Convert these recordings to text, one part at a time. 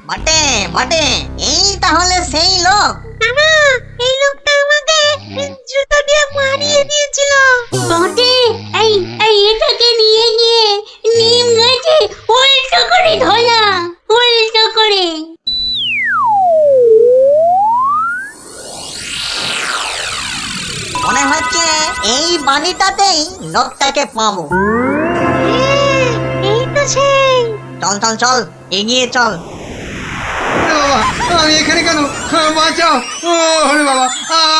বটে বটে, এই তাহলে সেই লোক। না, এই লোকটা আমাকে জুতো দিয়ে মারিয়ে দিয়েছিল। বটে, এই এই এটাকে নিয়ে গিয়ে নিম গাছে উল্টো করে ধরা, উল্টো করে। মনে হচ্ছে এই বাড়িটাতেই লোকটাকে পাবো। এই তো সেই। চল চল চল, এগিয়ে চল। আমি এখানে কেন? বাঁচাও! ওরে বাবা,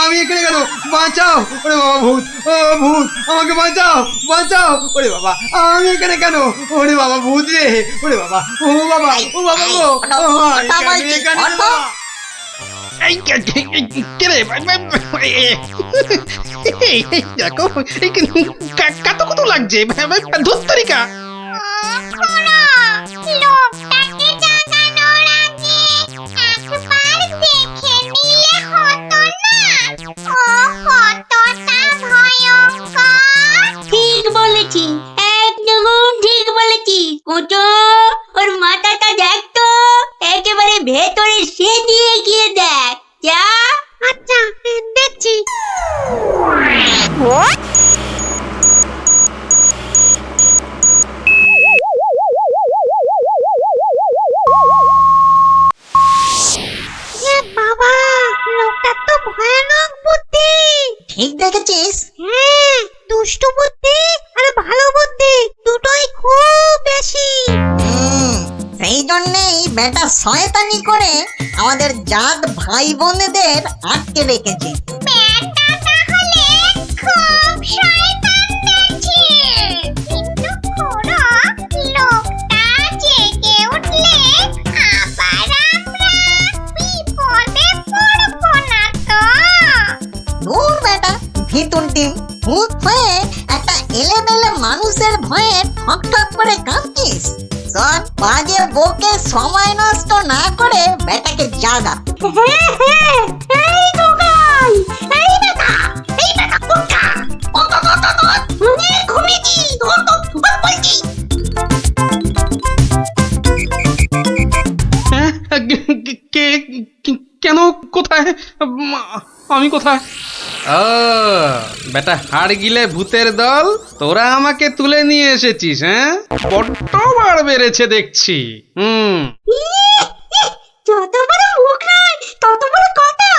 আমি এখানে কেন? বাঁচাও! ওরে বাবা, ভূত! ও ভূত, আমাকে বাঁচাও! বাঁচাও! ওরে বাবা, আমি এখানে কেন? ওরে বাবা, ভূত রে! ওরে বাবা, ও বাবা, ও বাবা গো! আমি এখানে কেন? দেখো কত কত লাগছে ধুত্তরিকা। লোকটাকে জাগানোর আগে একবার দেখে নিলে হতো না? ও কতটা ভয়ঙ্কর! ঠিক বলেছি, একদম ঠিক বলেছি। কুচো, ওর মাথাটা দেখ তো, একেবারে ভেতরে সেদিয়ে গিয়ে দেখ। যা। আচ্ছা, দেখছি। বাবা, লোকটা তো ভয়ানক বুদ্ধি। ঠিক দেখেছিস? হ্যাঁ, দুষ্টু বুদ্ধি আর ভালো বুদ্ধি দুটোই খুব বেশি। সেই জন্যেই বেটা শয়তানি করে আমাদের জাত ভাই বোনেদের আটকে রেখেছে। ব্যাটা তাহলে খুব শয়তান দেখছি। কিন্তু খুড়ো, লোকটা জেগে উঠলে আবার আমরা বিপদে পড়বো না তো? দূর বেটা, ভিতুন টিম, ভূত হয়ে একটা এলেমেলে মানুষের ভয়ে ঠক ঠক করে কাঁদছিস। শোন, বাজে বকে সময় নষ্ট না করে বেটাকে জাগা। এই গোগাই, এই বেটা, কোনটা? ঘুমিয়েছি, বলছি। কেন? কোথায়? আমি কোথায়? ও বেটা, হাড় গিলে ভূতের দল, তোরা আমাকে তুলে নিয়ে এসেছিস? হ্যাঁ, বড্ড বার বেড়েছে দেখছি। যত বড় মুখ নয় তত বড় কথা।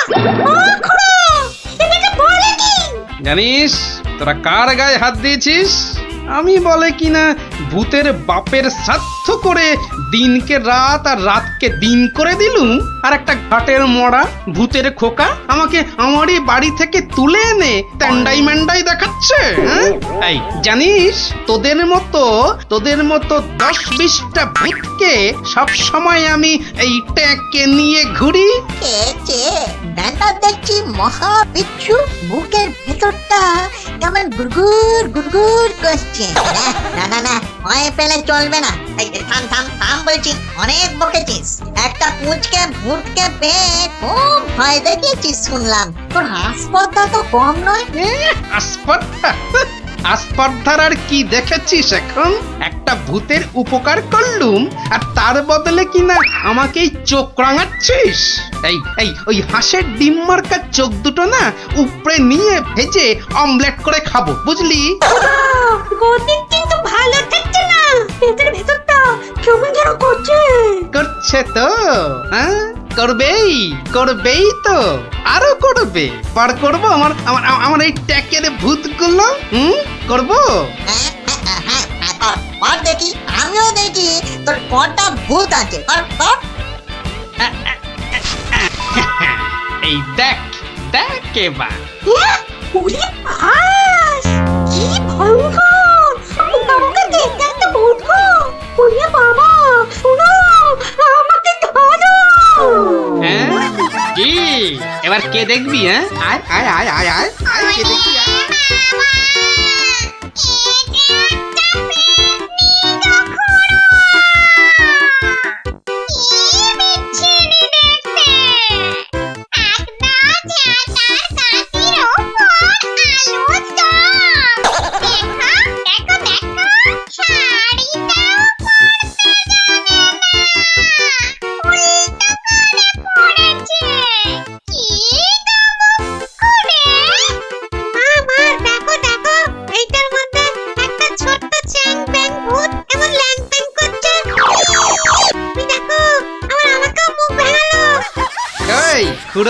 ও খুড়ো, এটা বলে কি? জানিস তোরা কার গায়ে হাত দিয়েছিস? আমি বলে কিনা ভূতের বাপের শ্রাদ্ধ করে দিনকে রাত আর রাতকে দিন করে দিলুম, আর একটা ঘাটের মরা ভূতের খোকা আমাকে আমারই বাড়ি থেকে তুলে এনে ট্যান্ডাই ম্যান্ডাই দেখাচ্ছে। হ্যাঁ, এই জানিস তোদের মতো 10-20টা ভূতকে সব সময় আমি এই ট্যাঁকে নিয়ে ঘুরি। বেটা দেখছি মহা বিচ্ছু, বুকের ভেতরটা কেমন গুড়গুড় গুড়গুড় করছে। না না না, ভয় পেলে চলবে না। এই থাম থাম থাম বলছি, অনেক বকেছিস। একটা পুচকে ভূতকে পেয়ে খুব ভয় দেখিয়েছিস শুনলাম। তোর হাসপাতা তো কম নয়। আসপর্ধা? আসপর্ধার আর কি দেখেছিস এখন? একটা ভূতের উপকার করলুম আর তার বদলে কিনা আমাকেই চোখ রাঙাচ্ছিস। এই ওই হাঁসের ডিম মার্কার চোখ দুটো না উপরে নিয়ে ভেজে অমলেট করে খাবো, বুঝলি? গতি কিন্তু ভালো থাকছে না, পেটের ভেতরটা কেমন যেন করছে। করছে তো? হ্যাঁ, করবেই তো, আরো করবে। পার করবো আমার এই ট্যাকের ভূতগুলো। করবো। আর দেখি, আমিও দেখি তোর কটা ভূত আছে। এই দেখ এবার। ওরে বাস, কি ভয়ঙ্কর! আমাকে দেখতে একটা ভূত গো! ওরে বাবা, শোনো, আমাকে ধরো! হ্যাঁ, কি এবার কে দেখবি? হ্যাঁ, আয় আয় আয় আয় আয় আয়, কে দেখবি? আয়।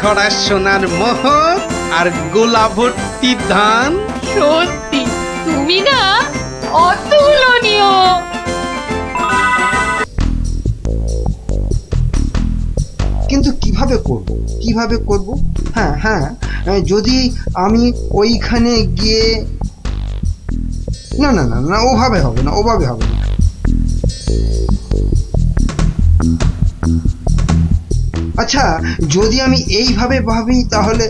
ঘড়া সোনার মোহর আর গোলা ভর্তি ধান। সত্যি তুমি না অতুলনীয়। কিন্তু কিভাবে করব, কিভাবে করব? হ্যাঁ হ্যাঁ, যদি আমি ওইখানে গিয়ে, না না না না, ওভাবে হবে না, ওভাবে হবে না। আচ্ছা, যদি আমি এইভাবে ভাবি তাহলে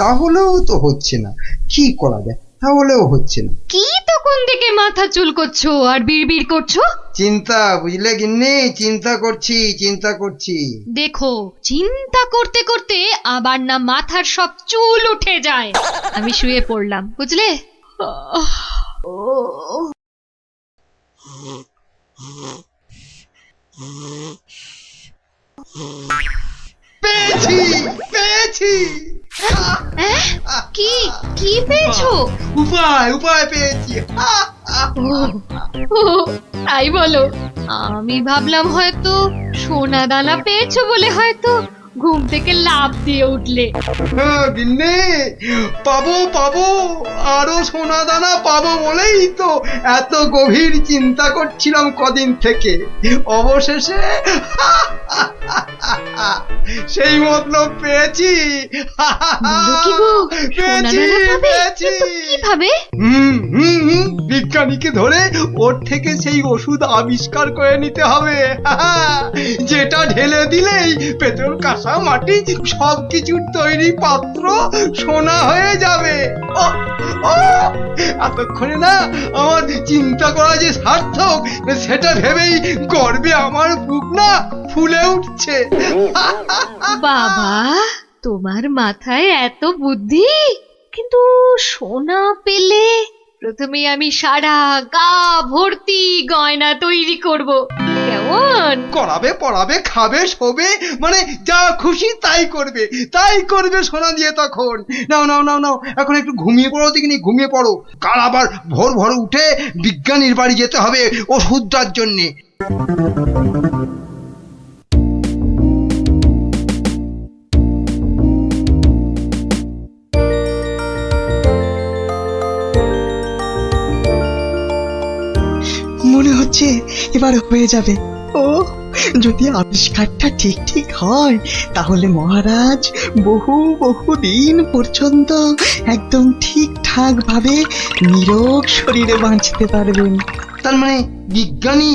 তাহলেও তো হচ্ছে না। কি করা যায়? তাহলেও হচ্ছে না। কি তখন থেকে মাথা চুলকোচ্ছো আর বিড়বিড় করছো? চিন্তা, বুঝলে গিন্নি, চিন্তা করছি, চিন্তা করছি। দেখো, চিন্তা করতে করতে আবার না মাথার সব চুল উঠে যায়। আমি শুয়ে পড়লাম, বুঝলে? পেয়েছি, পেয়েছি। কি কি পেয়েছো? উপায়, উপায় পেয়েছি। ও, তাই বলো? আমি ভাবলাম হয়তো সোনা দানা পেয়েছো বলে হয়তো ঘুম থেকে লাফ দিয়ে উঠলে। গিন্নি, পাবো পাবো, আরো সোনা দানা পাবো বলেই তো এত গভীর চিন্তা করছিলাম কদিন থেকে। অবশেষে সেই মতলব পেয়েছি। বলো কি গো, সোনা পেয়েছি, দানা পাবে? পেয়েছি। কিন্তু কিভাবে? বিজ্ঞানীকে ধরে ওর থেকে সেই ওষুধ আবিষ্কার করে নিতে হবে, যেটা ঢেলে দিলেই পেট্রোল, কাঁসা, মাটি সবকিছুর তৈরি পাত্র সোনা হয়ে যাবে। এতক্ষণে না আমার চিন্তা করা যে সার্থক, সেটা ভেবেই গর্বে আমার বুক না ফুলে উঠছে। বাবা, তোমার মাথায় এত বুদ্ধি! কিন্তু সোনা পেলে প্রথমে আমি সারা গা ভর্তি গয়না তৈরি করব, কেমন? করাবে, পড়াবে, খাবে, শোবে, মানে যা খুশি তাই করবে, তাই করবে সোনা দিয়ে তখন। নাও নাও নাও নাও, এখন একটু ঘুমিয়ে পড়ো দেখিনি, ঘুমিয়ে পড়ো। কাল আবার ভোর ভোর উঠে বিজ্ঞানীর বাড়ি যেতে হবে ওষুধটার জন্যে। মনে হচ্ছে এবার হয়ে যাবে। ও, যদি আবিষ্কারটা ঠিক ঠিক হয় তাহলে মহারাজ বহু বহু দিন পর্যন্ত একদম ঠিকঠাক ভাবে নিরোগ শরীরে বাঁচতে পারবেন। তার মানে বিজ্ঞানী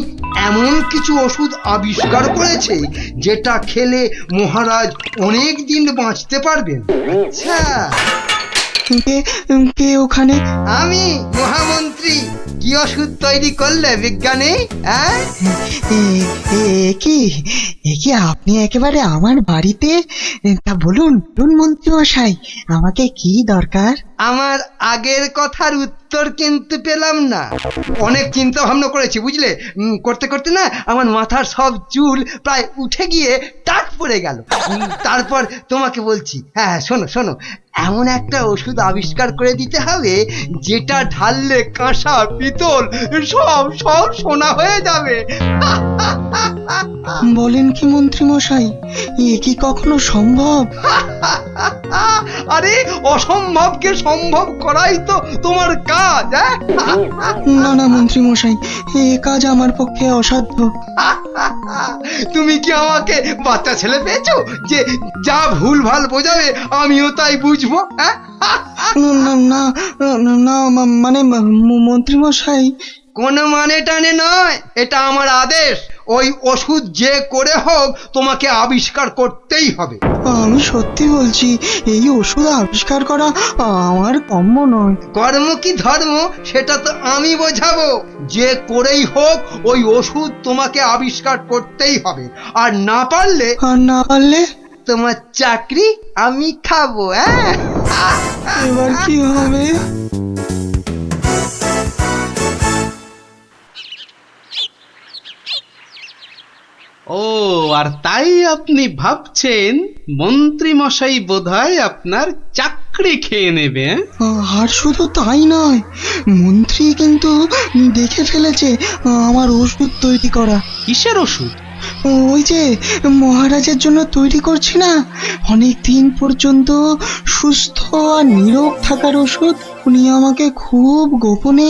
এমন কিছু ওষুধ আবিষ্কার করেছে যেটা খেলে মহারাজ অনেক দিন বাঁচতে পারবেন। আচ্ছা, কে কে ওখানে? আমি মহামন্ত্রী। কি ওষুধ তৈরি করলে বিজ্ঞানী? এ কি আপনি একেবারে আমার বাড়িতে? তা বলুন বলুন মন্ত্রী মশাই, আমাকে কি দরকার? আমার আগের কথার উত্তর কিন্তু পেলাম না। অনেক চিন্তা ভাবনা করেছি, বুঝলে। করতে করতে না আমার মাথার সব চুল প্রায় উঠে গিয়ে টাক পড়ে গেল। তারপর তোমাকে বলছি, হ্যাঁ শোনো শোনো, এমন একটা ওষুধ আবিষ্কার করে দিতে হবে যেটা ঢাললে কাঁসা, পিতল সব সব সোনা হয়ে যাবে। বলেন কি মন্ত্রী মশাই, এ কি কখনো সম্ভব? আরে অসম্ভবকে সম্ভব করাই তো তোমার কাজ। না না মন্ত্রী মশাই, এ কাজ আমার পক্ষে অসাধ্য। তুমি কি আমাকে বাচ্চা ছেলে পেয়েছো যে যা ভুল ভাল বোঝাবে আমিও তাই বুঝবো? না না না, মানে মন্ত্রী মশাই, কোনো মানে টানে নয়, এটা আমার আদেশ। ওই ওষুধ যে করে হোক তোমাকে আবিষ্কার করতেই হবে। আমি সত্যি বলছি, এই ওষুধ আবিষ্কার করা আমার কম্য নয়। কর্ম কি ধর্ম সেটা তো আমি বোঝাবো। যে করেই হোক ওই ওষুধ তোমাকে আবিষ্কার করতেই হবে। আর না পারলে তোমার চাকরি আমি খাবো। এবার কি হবে? ও, আর তাই আপনি ভাবছেন মন্ত্রী মশাই বোধহয় আপনার চাকরি খেয়ে নেবে? আর শুধু তাই নয়, মন্ত্রী কিন্তু দেখে ফেলেছে আমার ওষুধ তৈরি করা। কিসের ওষুধ? ওই যে মহারাজের জন্য তৈরি করছি না, অনেক দিন পর্যন্ত সুস্থ আর নীরব থাকার ওষুধ। উনি আমাকে খুব গোপনে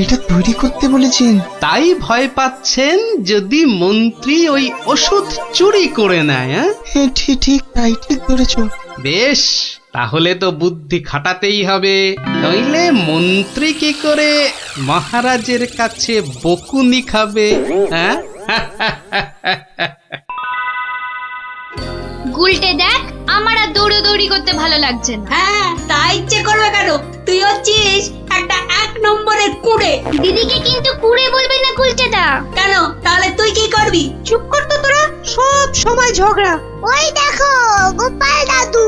এটা তৈরি করতে বলেছেন। তাই ভয় পাচ্ছেন যদি মন্ত্রী ওই ওষুধ চুরি করে নেয়? হ্যাঁ, ঠিক ঠিক তাই, ঠিক ধরেছো। বেশ, তাহলে তো বুদ্ধি খাটাতেই হবে, নইলে মন্ত্রী কি করে মহারাজের কাছে বকুনি খাবে? হ্যাঁ, গুলটে দেখ, আমার আর দৌড়াদৌড়ি করতে ভালো লাগছে না। হ্যাঁ, তা ইচ্ছে করবে কেন? তুই হচ্ছিস একটা 1 নম্বরের কুড়ে। দিদিকে কিন্তু কুড়ে বলবে না গুলটেদা। কেন? তাহলে তুই কি করবি? চুপ কর তো তোরা, সব সময় ঝগড়া। ওই দেখো গোপাল দাদু।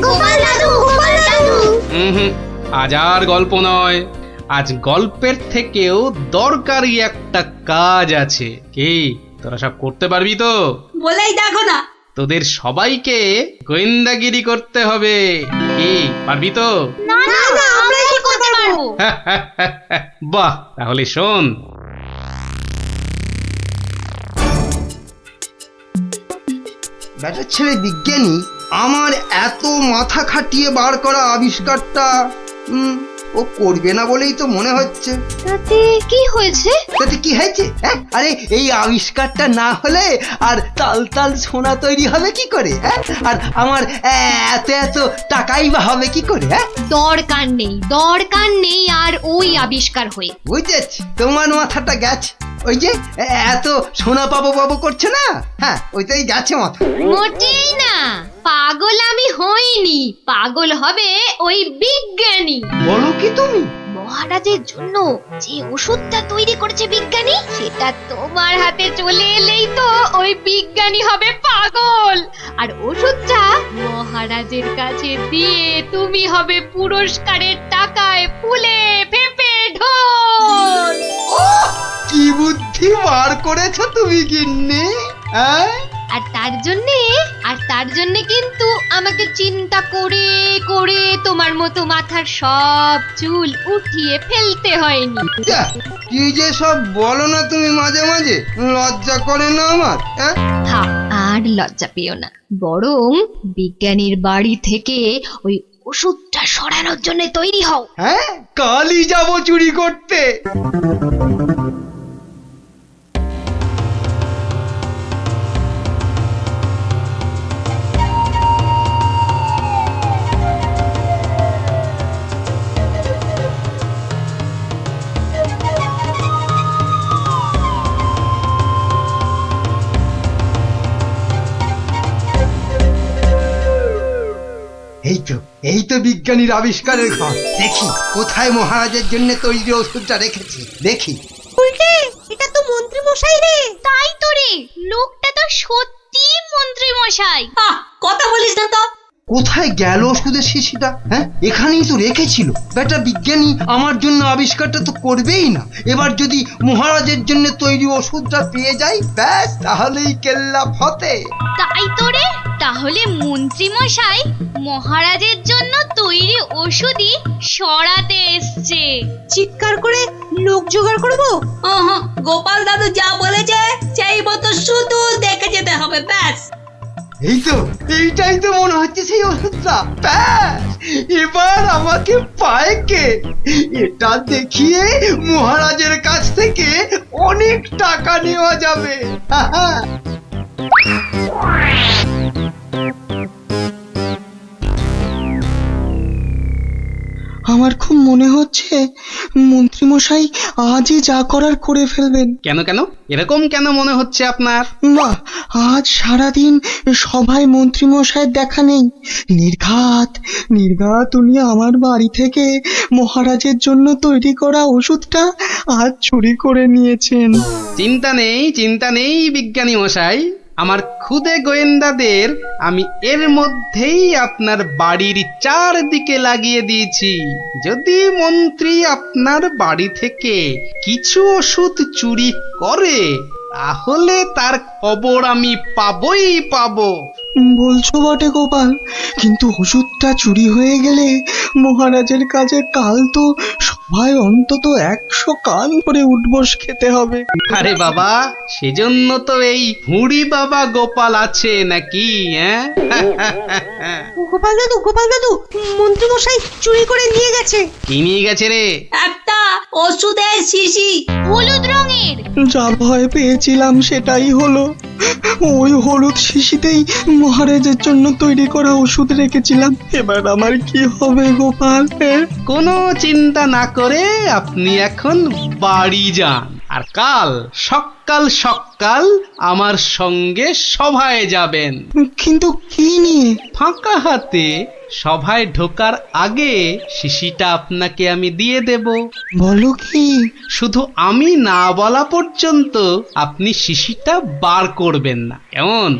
গোপাল দাদু, গোপাল দাদু। হুম, আজ আর গল্প নয়, আজ গল্পের থেকেও দরকারি একটা কাজ আছে। কি তোরা সব করতে পারবি তো? বলেই দেখো না। তোদের সবাইকে গোয়েন্দাগিরি করতে হবে। কি পারবি তো? না না, আমরা কি করতে পারবো? বাহ, তাহলে শোন। ব্যাটার ছেলে বিজ্ঞানী আমার এত মাথা খাটিয়ে বার করা আবিষ্কারটা ও করবে না বলেই তো মনে হচ্ছে। তাতে কি হয়েছে? তাতে কি হয়েছে? হ্যাঁ, আরে এই আবিষ্কারটা না হলে আর তাল তাল সোনা তৈরি হবে কি করে? হ্যাঁ, আর আমার এত এত টাকাই বা হবে কি করে? হ্যাঁ, দরকার নেই আর ওই আবিষ্কার হয়ে। বুঝেছি, তোমার মাথাটা গেছে। ওই যে এত সোনা পাবো পাবো করছে না, হ্যাঁ ওইটাই গেছে মাথা। মোটেই না, পাগল আমি হইনি, পাগল হবে ওই বিজ্ঞানী। বলো কি তুমি? মহারাজের জন্য যে ওষুধটা তৈরি করেছে বিজ্ঞানী, সেটা তোমার হাতে চলে এলেই তো ওই বিজ্ঞানী হবে পাগল, আর ওষুধটা মহারাজের কাছে দিয়ে তুমি হবে পুরস্কারের টাকায় ফুলে ফেপে ঢোল। কি বুদ্ধি বার করেছো তুমি গিন্নি, হ্যাঁ? আর তার জন্যে কিন্তু আমাকে চিন্তা করে করে তোমার মতো মাথার সব চুল উঠিয়ে ফেলতে হয়নি। যা, কি যে সব বলো না তুমি মাঝে মাঝে, লজ্জা করে না আমার? হ্যাঁ, থাক, আর লজ্জা পেও না, বরং বিজ্ঞানীর বাড়ি থেকে ওই ওষুধটা সরানোর জন্য তৈরি হও। হ্যাঁ, কালই যাবো চুরি করতে। এই তো বিজ্ঞানীর আবিষ্কারের ঘর। দেখি কোথায় মহারাজের জন্য তৈরি ওষুধটা রেখেছি, দেখি। উল্টে, এটা তো মন্ত্রী মশাই রে। তাই তো রে, লোকটা তো সত্যি মন্ত্রী মশাই। কথা বলিস না তো। কোথায় গেল ওষুধের শিশিটা? হ্যাঁ, এখানেই তো রেখেছিল। বেটা বিজ্ঞানী আমার জন্য আবিষ্কারটা তো করবেই না। এবার যদি মহারাজের জন্য তৈরি ওষুধটা পেয়ে যাই, ব্যাস তাহলেই কেল্লা ফতে। তাই তো রে, তাহলে মন্ত্রী মশাই মহারাজের জন্য তৈরি ওষুধই সরাতে এসছে। চিৎকার করে লোক জোগাড় করবো। গোপাল দাদু যা বলেছে সেই মতো শুধু দেখে যেতে হবে, ব্যাস। এই তো, এইটাই তো মনে হচ্ছে সেই ওষুধটা। ব্যাস, এবার আমাকে পায় কে? এটা দেখিয়ে মহারাজের কাছ থেকে অনেক টাকা নেওয়া যাবে। আমার খুব মনে হচ্ছে মন্ত্রীমশাই আজই যা করার করে ফেলবেন। কেন কেন এরকম কেন মনে হচ্ছে আপনার? বাহ, আজ সারাদিন সভায় মন্ত্রীমশাইয়ের দেখা নেই। নির্ঘাত উনি আমার বাড়ি থেকে মহারাজের জন্য তৈরি করা ওষুধটা আজ চুরি করে নিয়েছেন। চিন্তা নেই বিজ্ঞানী মশাই, আমার খুদে গোয়েন্দাদের আমি এর মধ্যেই আপনার বাড়ির চারদিকে লাগিয়ে দিয়েছি। যদি মন্ত্রী আপনার বাড়ি থেকে কিছু ওষুধ চুরি করে, তাহলে তার খবর আমি পাবই পাবো। বলছো বটে গোপাল, কিন্তু ওষুধটা চুরি হয়ে গেলে মহারাজের কাছে কাল তো ভাই অন্তত 100 কান করে উঠবস খেতে হবে। আরে বাবা, সেজন্য তো এই হুড়ি বাবা গোপাল আছে নাকি, হ্যাঁ? গোপাল দাদু মন্ত্রী মশাই চুরি করে নিয়ে গেছে। কি নিয়ে গেছে রে? একটা ওষুধের শিশি। হলুদ রঙের। যা ভয় পেয়েছিলাম সেটাই হলো। ওই হলুদ শিশিতেই মহারাজের জন্য তৈরি করা ওষুধ রেখেছিলাম। এবার আমার কি হবে গোপাল? কোনো চিন্তা না করে আপনি এখন বাড়ি যান, আর কাল সকাল সকাল আমার সঙ্গে সভায় যাবেন। কিন্তু কি নিয়ে? ফাঁকা হাতে সভায় ঢোকার আগে শিশিটা আপনাকে আমি দিয়ে দেব। বলো কি? শুধু আমি না বলা পর্যন্ত আপনি শিশিটা বার করবেন না, কেমন?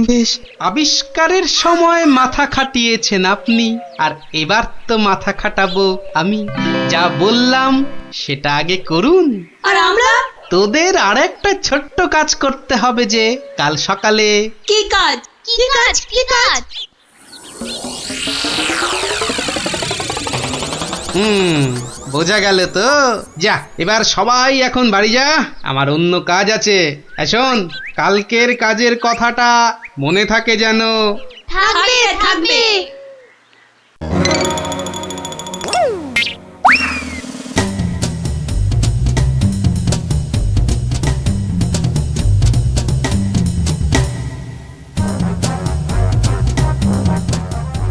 বেশ। আবিষ্কারের সময় মাথা খাটিয়েছেন আপনি, আর এবার তো মাথা খাটাবো আমি। যা বললাম সেটা আগে করুন। আর আমরা? তোদের আর একটা ছোট্ট কাজ করতে হবে যে কাল সকালে। কি কাজ? কি কাজ? বোঝা গেল তো? যা, এবার সবাই এখন বাড়ি যা, আমার অন্য কাজ আছে। শোন, কালকের কাজের কথাটা মনে থাকে যেন। থাকবে।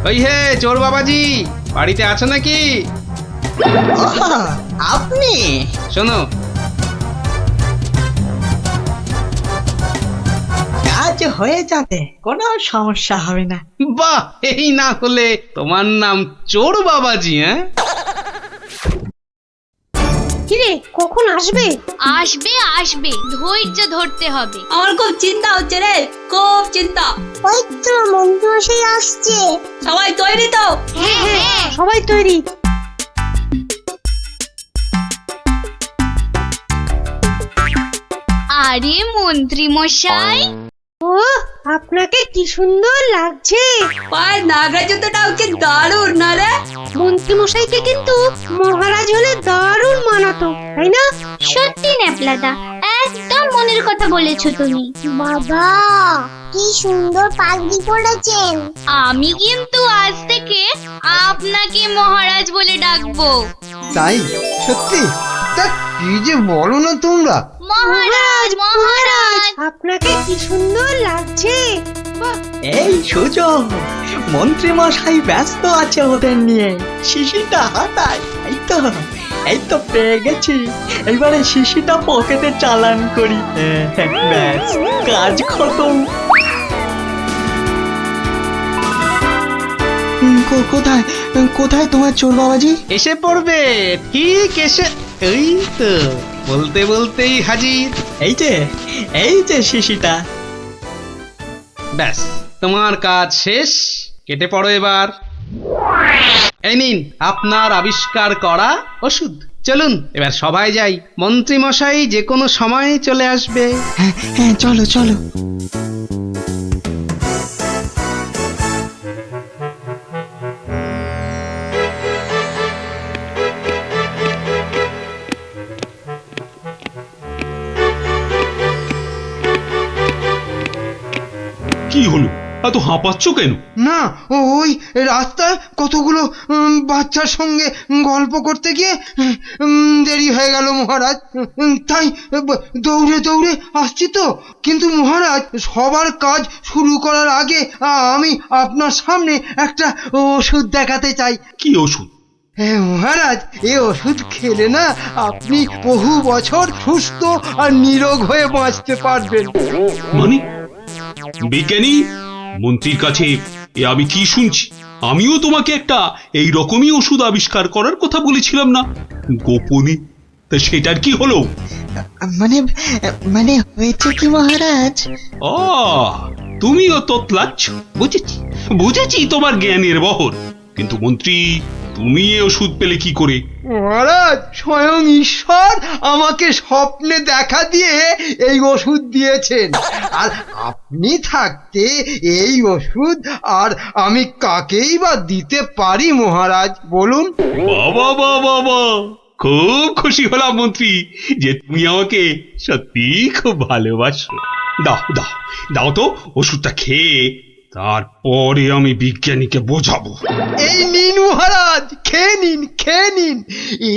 ওই হে চোর বাবাজি, বাড়িতে আছো নাকি? আপনি? শোনো, কাজ হয়ে যাবে, কোনো সমস্যা হবে না। বাহ, এই না হলে তোমার নাম চোর বাবাজি? হ্যাঁ, কিরে কখন আসবে? আসবে, ধৈর্য ধরতে হবে। আমার খুব চিন্তা হচ্ছে রে, খুব চিন্তা। ওই তো মন্ত্রী মশাই আসছে। সবাই তৈরি তো? হ্যাঁ। সবাই তৈরি। আরে মন্ত্রী মশাই, ও আপনাকে কি সুন্দর লাগছে। পায়ের নাগরা জুতোটাও কি দারুণ না রে? মন্ত্রী মশাইকে কিন্তু মহারাজ হলে দারুণ মানাতো, তাই না? সত্যি ন্যাপলাদা, একদম মনের কথা বলেছো তুমি। বাবা কি সুন্দর পাগড়ি পরেছেন। আমি কিন্তু আজ থেকে আপনাকে মহারাজ বলে ডাকবো। তাই? সত্যি? তা কি যে বলো না তোমরা। মহারাজ। আপনাকে কি সুন্দর লাগছে। এই সুযোগ, মন্ত্রী মশাই ব্যস্ত আছে ওদের নিয়ে। শিশিটা হাতায়। এই তো পেয়ে গেছি। এবারে শিশিটা পকেটে চালান করি। ব্যাস, কাজ খতম। কোথায় তোমার চোর বাবাজি? এসে পড়বে, ঠিক এসে। এই তো বলতে বলতেই হাজির। এই যে শিশিটা। ব্যাস, তোমার কাজ শেষ, কেটে পড়ো এবার। এই নিন আপনার আবিষ্কার করা ওষুধ। চলুন এবার সবাই যাই, মন্ত্রী মশাই যে কোনো সময় চলে আসবে। হ্যাঁ, চলো। কি হলো, এত হাঁপাচ্ছ কেন? না, ওই রাস্তায় কতগুলো বাচ্চার সঙ্গে গল্প করতে গিয়ে দেরি হয়ে গেল মহারাজ। তাই দৌড়ে আসছি তো। কিন্তু মহারাজ, সবার কাজ শুরু করার আগে আমি আপনার সামনে একটা ওষুধ দেখাতে চাই। কি ওষুধ? হ্যাঁ মহারাজ, এই ওষুধ খেলে না আপনি বহু বছর সুস্থ আর নিরোগ হয়ে বাঁচতে পারবেন। মানে বিজ্ঞানী মন্ত্রীর কাছে এ আমি কি শুনছি? আমিও তোমাকে একটা এই রকমই ওষুধ আবিষ্কার করার কথা বলেছিলাম না, গোপনে? তা সেটার কি হলো? মানে হয়েছে কি মহারাজ? তুমিও তোতলাচ্ছ। বুঝেছি তোমার জ্ঞানের বহর, কিন্তু মন্ত্রী, তুমি এ ওষুধ পেলে কি করে? মহারাজ, স্বয়ং ঈশ্বর আমাকে স্বপ্নে দেখা দিয়ে এই ওষুধ দিয়েছেন। আর আপনি থাকতে এই ওষুধ আর আমি কাকেই বা দিতে পারি মহারাজ, বলুন? বাবা, খুব খুশি হলাম মন্ত্রী যে তুমি আমাকে সত্যি খুব ভালোবাসো। দাও দাও দাও তো ওষুধটা খেয়ে তারপরে আমি বিজ্ঞানীকে বোঝাবো। এই নিন মহারাজ, খেয়ে নিন, খেয়ে নিন।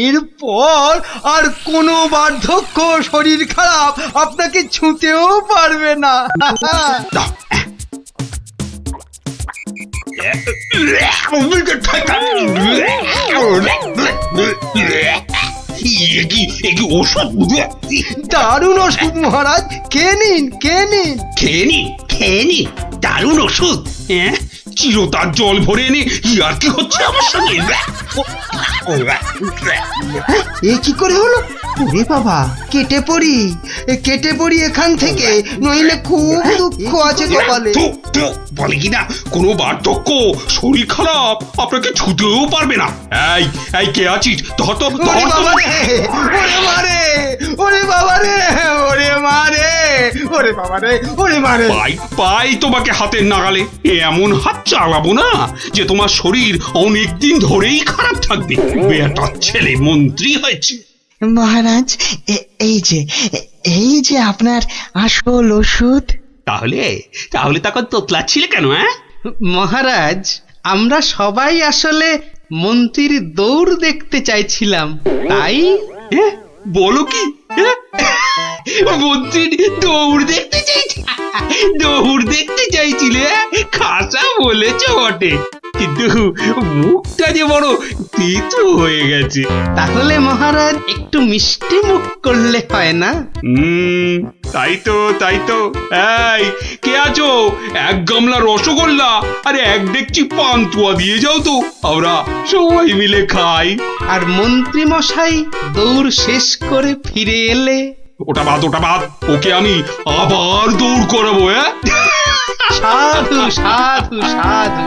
এরপর আর কোনো বার্ধক্য শরীর খারাপ আপনাকে ছুঁতেও পারবে না। দাও। এ কি ওষুধ? দারুণ ওষুধ মহারাজ, খেয়ে নিন, খেয়ে নিন। খেয়ে নি দারুণ ওষুধ। হ্যাঁ, চিরতার জল ভরে এনে আর কি হচ্ছে আমার সঙ্গে? এ কি করে হলো? ওরে বাবা, কেটে পড়ি এখান থেকে, নইলে খুব দুঃখ আছে কপালে। বলে কিনা কোনো বার্ধক্য শরীর খারাপ আপনাকে ছুতেও পারবে না। এই এই কে আছিস? ধর তো, ওরে বাবা রে, ওরে মারে, ওরে বাবা রে, ওরে মারে, ওরে বাবা রে, ওরে মারে। পাই তোমাকে হাতের নাগালে। এমন হাত চালাবো না যে তোমার শরীর অনেক দিন ধরেই খারাপ থাকবে। বেটার ছেলে মন্ত্রী হয়েছে। মহারাজ, এই যে আপনার আসল ওষুধ। তাহলে তখন তোতলাচ্ছিলে কেন? হ্যাঁ মহারাজ, আমরা সবাই আসলে মন্ত্রীর দৌড় দেখতে চাইছিলাম, তাই। বলো কি? মন্ত্রীর দৌড় দেখতে চাইছিলে? খাসা বলেছ বটে, কিন্তু মুখটা যে বড় তেতো হয়ে গেছে। তাহলে মহারাজ একটু মিষ্টি মুখ করলে হয় না? তাই তো। এই কে আছো? এক গামলা রসগোল্লা আর এক ডেকচি পান্তুয়া দিয়ে যাও তো, আমরা সবাই মিলে খাই। আর মন্ত্রী মশাই দৌড় শেষ করে ফিরে এলে? ওটা বাদ, ওকে আমি আবার দৌড় করাবো। সাধু সাধু সাধু।